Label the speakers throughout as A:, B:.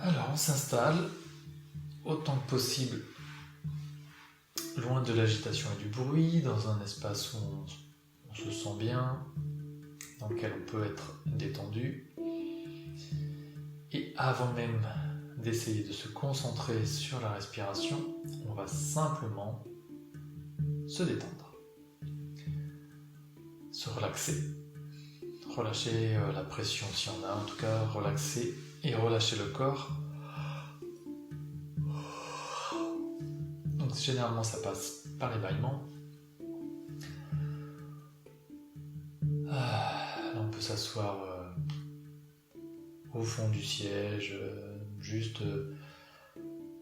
A: Alors on s'installe autant que possible loin de l'agitation et du bruit, dans un espace où on se sent bien, dans lequel on peut être détendu. Et avant même d'essayer de se concentrer sur la respiration, on va simplement se détendre, se relaxer, relâcher la pression si on a, en tout cas relaxer et relâcher le corps. Donc généralement ça passe par les bâillements. Là on peut s'asseoir au fond du siège, juste...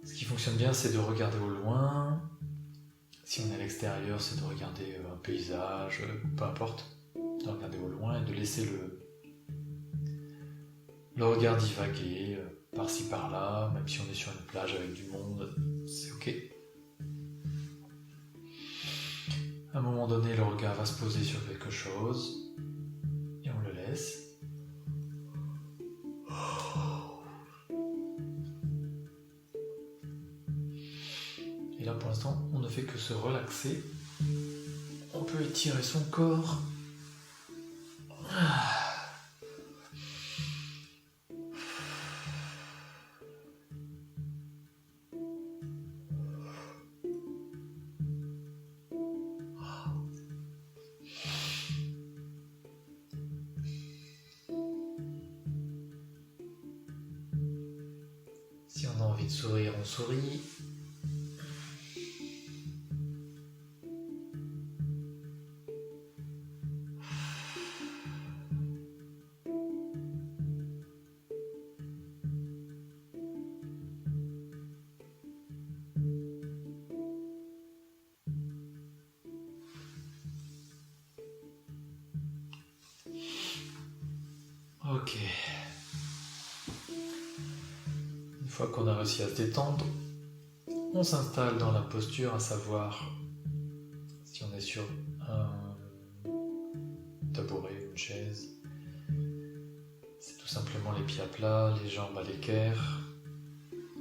A: ce qui fonctionne bien c'est de regarder au loin. Si on est à l'extérieur c'est de regarder un paysage, peu importe, de regarder au loin et de laisser le regard divaguer par-ci par-là, même si on est sur une plage avec du monde, c'est ok. À un moment donné, le regard va se poser sur quelque chose et on le laisse. Et là, pour l'instant, on ne fait que se relaxer. On peut étirer son corps. Si on a envie de sourire, on sourit. Ok. Une fois qu'on a réussi à se détendre, on s'installe dans la posture, à savoir si on est sur un tabouret ou une chaise. C'est tout simplement les pieds à plat, les jambes à l'équerre,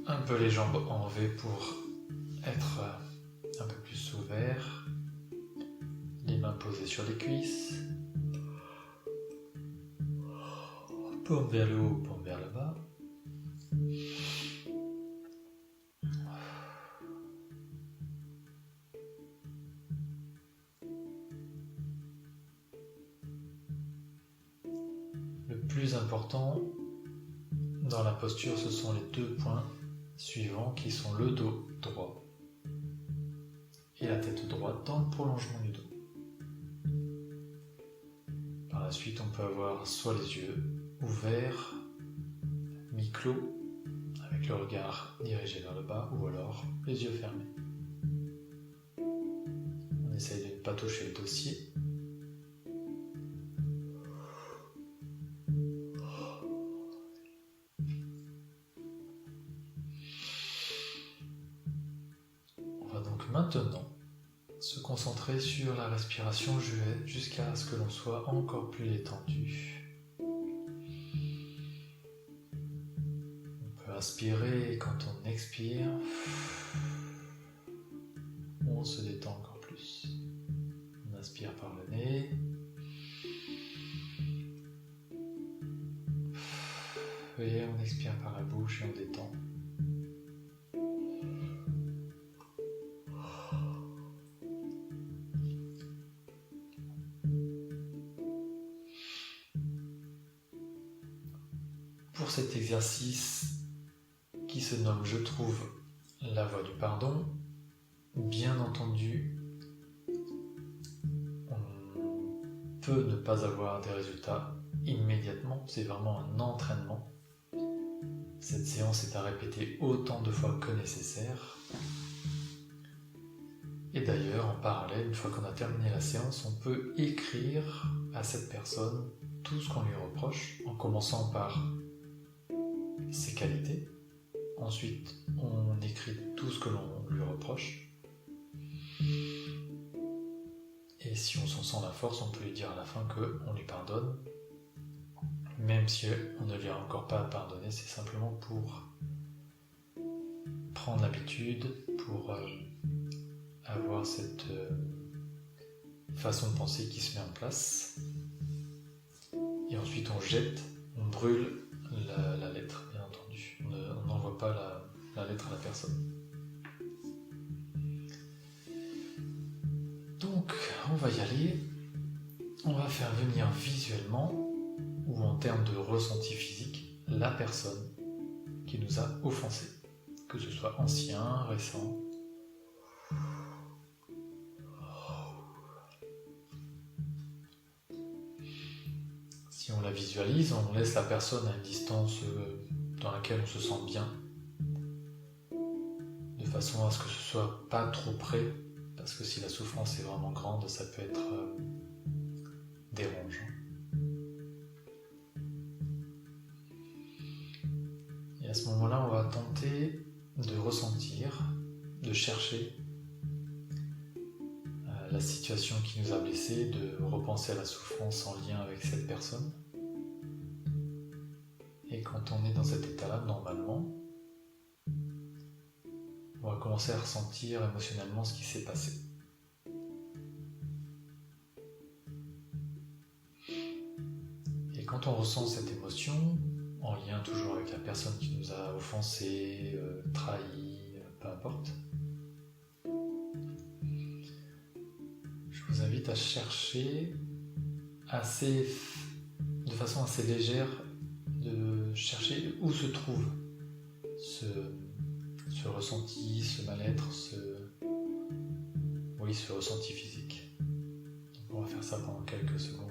A: un peu les jambes en V pour être un peu plus ouvert, les mains posées sur les cuisses, paume vers le haut, paume vers le bas. Le plus important dans la posture, ce sont les deux points suivants qui sont le dos droit et la tête droite dans le prolongement du dos. Par la suite, on peut avoir soit les yeux ouverts, mi-clos, avec le regard dirigé vers le bas, ou alors les yeux fermés. On essaye de ne pas toucher le dossier. On va donc maintenant se concentrer sur la respiration jusqu'à ce que l'on soit encore plus détendu. On peut inspirer et quand on expire, on se détend encore plus. On inspire par le nez. Et on expire par la bouche et on détend. Pour cet exercice qui se nomme, je trouve, la voie du pardon, bien entendu, on peut ne pas avoir des résultats immédiatement, c'est vraiment un entraînement. Cette séance est à répéter autant de fois que nécessaire. Et d'ailleurs, en parallèle, une fois qu'on a terminé la séance, on peut écrire à cette personne tout ce qu'on lui reproche, en commençant par ses qualités. Ensuite, on écrit tout ce que l'on lui reproche. Et si on s'en sent la force, on peut lui dire à la fin qu'on lui pardonne. même si on ne lui a encore pas pardonné, c'est simplement pour prendre l'habitude, pour avoir cette façon de penser qui se met en place. Et ensuite on brûle la lettre, bien entendu. On n'envoie pas la lettre à la personne. Donc on va y aller. On va faire venir visuellement, ou en termes de ressenti physique, la personne qui nous a offensés, que ce soit ancien, récent. Si on la visualise, on laisse la personne à une distance dans laquelle on se sent bien, de façon à ce que ce soit pas trop près, parce que si la souffrance est vraiment grande, ça peut être dérangeant. Et à ce moment-là, on va tenter de ressentir, de chercher la situation qui nous a blessés, de repenser à la souffrance en lien avec cette personne. Et quand on est dans cet état-là, normalement, on va commencer à ressentir émotionnellement ce qui s'est passé. Et quand on ressent cette émotion, en lien toujours avec la personne qui nous a offensés, trahis, peu importe, je vous invite à chercher de façon assez légère, de chercher où se trouve ce ressenti, ce mal-être, ce ressenti physique. Donc on va faire ça pendant quelques secondes.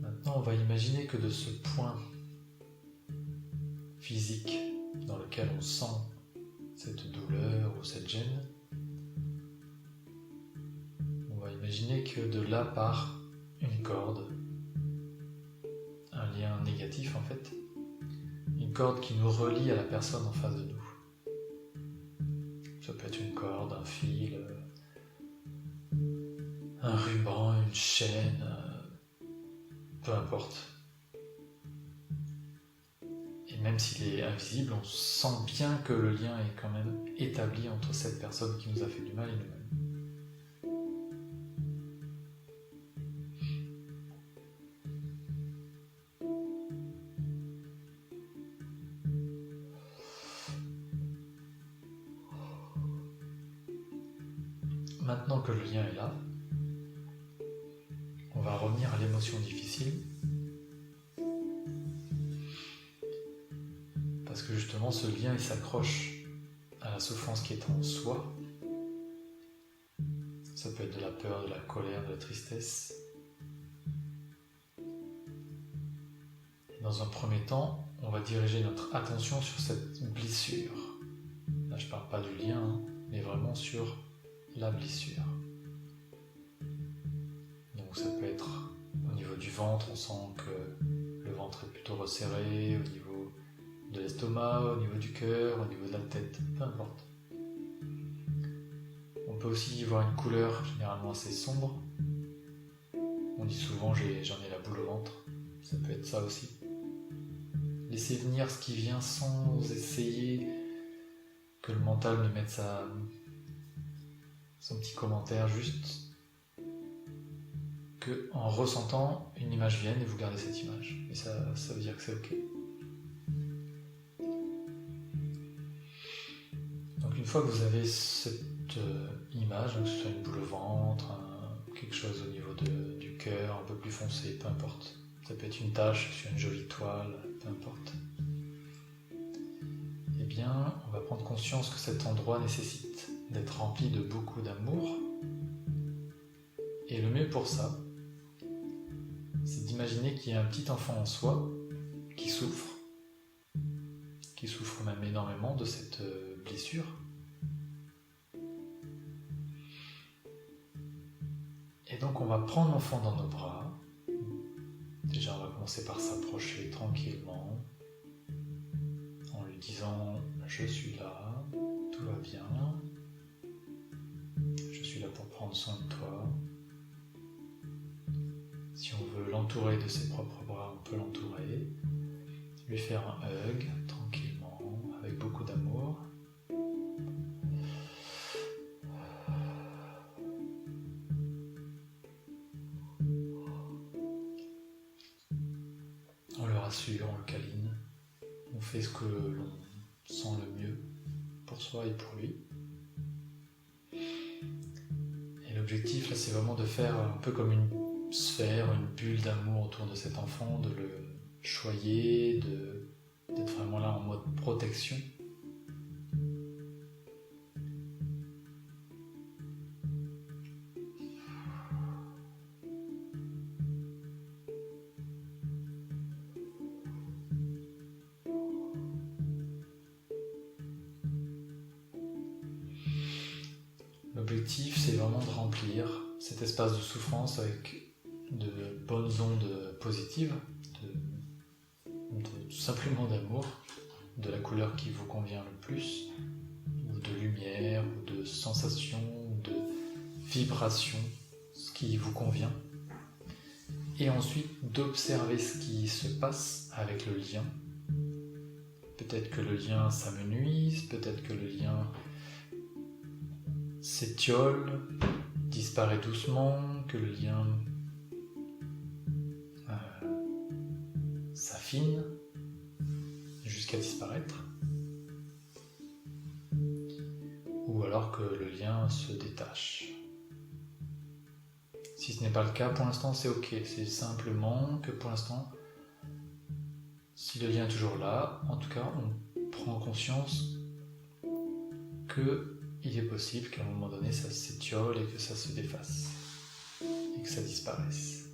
A: Maintenant, on va imaginer que de ce point physique dans lequel on sent cette douleur ou cette gêne, on va imaginer que de là part une corde, un lien négatif en fait, une corde qui nous relie à la personne en face de nous. Ça peut être une corde, un fil, un ruban, une chaîne, peu importe. Et même s'il est invisible, on sent bien que le lien est quand même établi entre cette personne qui nous a fait du mal et nous-mêmes. Maintenant que le lien est là, on va revenir à l'émotion difficile. Parce que justement, ce lien, il s'accroche à la souffrance qui est en soi. Ça peut être de la peur, de la colère, de la tristesse. Et dans un premier temps, on va diriger notre attention sur cette blessure. Là, je ne parle pas du lien, mais vraiment sur la blessure. Donc ça peut être au niveau du ventre, on sent que le ventre est plutôt resserré, au niveau de l'estomac, au niveau du cœur, au niveau de la tête, peu importe. On peut aussi y voir une couleur généralement assez sombre. On dit souvent j'en ai la boule au ventre, ça peut être ça aussi. Laisser venir ce qui vient sans essayer que le mental ne mette son petit commentaire, juste que en ressentant une image vienne et vous gardez cette image. Et ça veut dire que c'est ok. Donc une fois que vous avez cette image, que ce soit une boule au ventre, quelque chose au niveau du cœur, un peu plus foncé, peu importe. Ça peut être une tache sur une jolie toile, peu importe. Eh bien, on va prendre conscience que cet endroit nécessite d'être rempli de beaucoup d'amour. Et le mieux pour ça, c'est d'imaginer qu'il y a un petit enfant en soi qui souffre même énormément de cette blessure. Et donc on va prendre l'enfant dans nos bras. Déjà on commencer par s'approcher tranquillement en lui disant « Je suis là, tout va bien, je suis là pour prendre soin de toi ». Si on veut l'entourer de ses propres bras, on peut l'entourer, lui faire un hug tranquillement, avec beaucoup d'amour. On le rassure, on le câline, on fait ce que l'on sent le mieux pour soi et pour lui. Et l'objectif là, c'est vraiment de faire un peu comme une sphère, une bulle d'amour autour de cet enfant, de le choyer, d'être vraiment là en mode protection. L'objectif, c'est vraiment de remplir cet espace de souffrance avec de bonnes ondes positives, tout simplement d'amour, de la couleur qui vous convient le plus, ou de lumière, ou de sensation, ou de vibration, ce qui vous convient. Et ensuite d'observer ce qui se passe avec le lien. Peut-être que le lien s'amenuise, peut-être que le lien s'étiole, disparaît doucement, que le lien s'affine jusqu'à disparaître, ou alors que le lien se détache. Si ce n'est pas le cas, pour l'instant c'est ok, c'est simplement que pour l'instant, si le lien est toujours là, en tout cas on prend conscience qu'il est possible qu'à un moment donné ça s'étiole et que ça se défasse, et que ça disparaisse.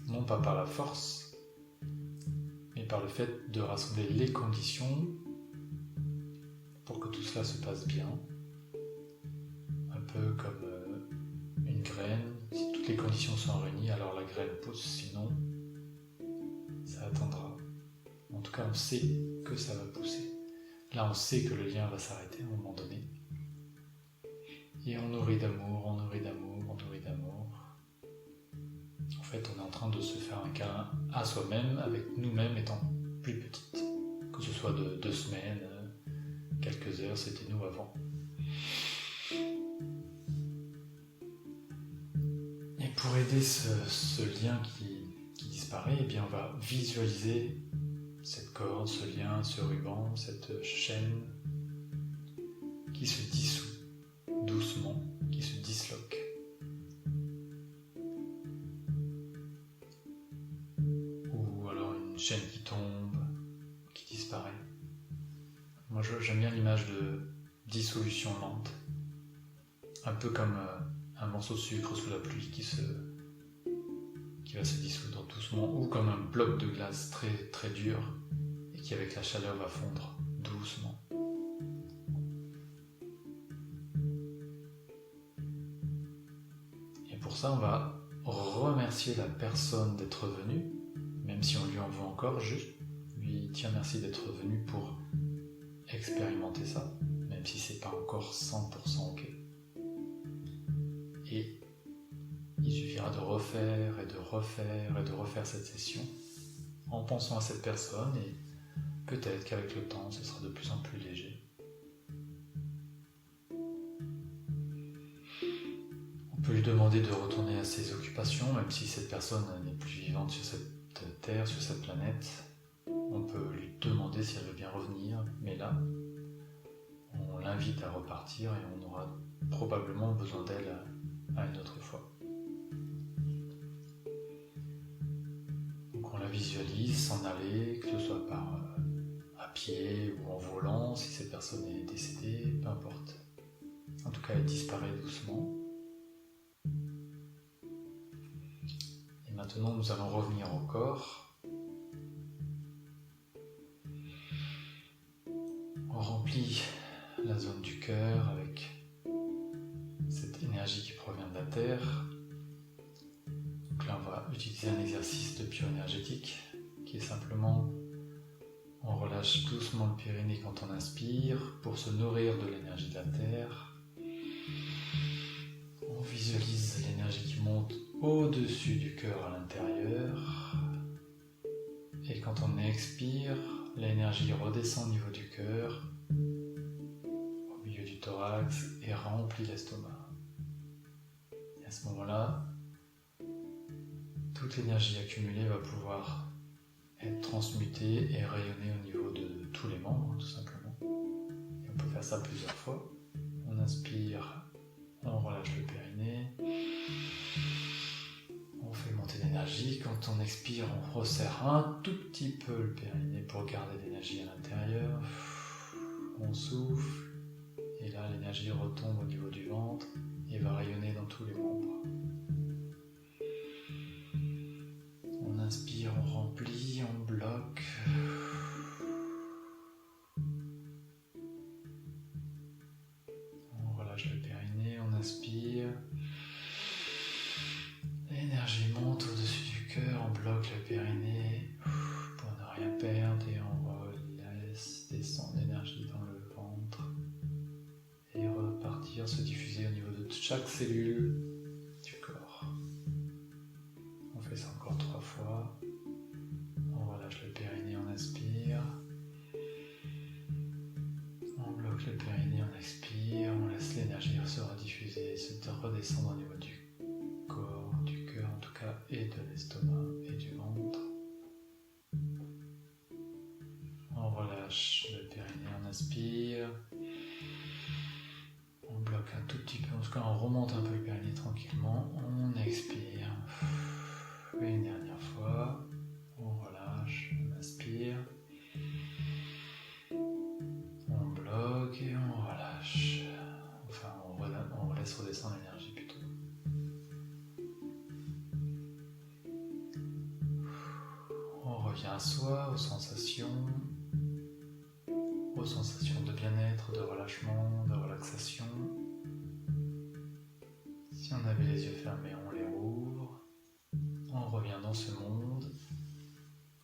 A: Non pas par la force, mais par le fait de rassembler les conditions pour que tout cela se passe bien. Un peu comme une graine, si toutes les conditions sont réunies, alors la graine pousse, sinon ça attendra. En tout cas, on sait que ça va pousser. Là, on sait que le lien va s'arrêter à un moment donné. Et on nourrit d'amour, on nourrit d'amour, on nourrit d'amour. En fait, on est en train de se faire un câlin à soi-même, avec nous-mêmes étant plus petites. Que ce soit de 2 semaines, quelques heures, c'était nous avant. Et pour aider ce lien qui disparaît, eh bien on va visualiser cette corde, ce lien, ce ruban, cette chaîne qui se dissout doucement, qui se disloque. Ou alors une chaîne qui tombe, qui disparaît. Moi j'aime bien l'image de dissolution lente, un peu comme un morceau de sucre sous la pluie qui va se dissoudre doucement, ou comme un bloc de glace très, très dur et qui avec la chaleur va fondre doucement. Et pour ça on va remercier la personne d'être venue, même si on lui en veut encore, juste lui dire merci d'être venu pour expérimenter ça, même si c'est pas encore 100% ok. Et il suffira de refaire et de refaire et de refaire cette session en pensant à cette personne, et peut-être qu'avec le temps ce sera de plus en plus léger. On peut lui demander de retourner à ses occupations, même si cette personne n'est plus vivante sur cette terre, sur cette planète. On peut lui demander si elle veut bien revenir, mais là, on l'invite à repartir et on aura probablement besoin d'elle à une autre fois. Donc on la visualise s'en aller, que ce soit à pied ou en volant, si cette personne est décédée, peu importe. En tout cas, elle disparaît doucement. Et maintenant, nous allons revenir au corps. On remplit la zone du cœur avec cette énergie qui provient de la terre. Donc là, on va utiliser un exercice de bioénergétique qui est simplement on relâche doucement le périnée quand on inspire pour se nourrir de l'énergie de la terre. On visualise l'énergie qui monte au-dessus du cœur à l'intérieur. Et quand on expire, l'énergie redescend au niveau du cœur, au milieu du thorax et remplit l'estomac. Et à ce moment-là, toute l'énergie accumulée va pouvoir être transmutée et rayonnée au niveau de tous les membres, tout simplement. Et on peut faire ça plusieurs fois. On inspire, on relâche le périnée, on fait monter l'énergie. Quand on expire, on resserre un tout petit peu le périnée pour garder l'énergie à l'intérieur. On souffle, et là l'énergie retombe au niveau du ventre et va rayonner dans tous les membres. On inspire, on remplit, on bloque. On relâche le périnée, on inspire. L'énergie monte au-dessus du cœur, on bloque le périnée pour ne rien perdre et on laisse descendre l'énergie dans le ventre et repartir, se diffuser au niveau de chaque cellule du corps. On fait ça encore 3 fois. On relâche le périnée, on inspire. On bloque le périnée, on expire. On laisse l'énergie se rediffuser, se redescendre au niveau du corps, du cœur en tout cas, et de l'estomac et du ventre. On relâche le périnée, on inspire. On bloque un tout petit peu, en tout cas on remonte un peu le périnée tranquillement. On expire. Et une dernière fois. On relâche, on inspire. On bloque et on relâche. Enfin, on laisse redescendre l'énergie plutôt. On revient à soi, aux sensations de bien-être, de relâchement, de relaxation. Si on avait les yeux fermés, on les rouvre. On revient dans ce monde.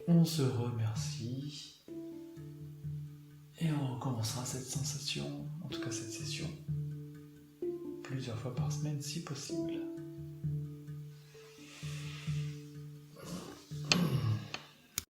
A: On se remercie. Et on recommencera cette sensation, en tout cas cette session, plusieurs fois par semaine si possible.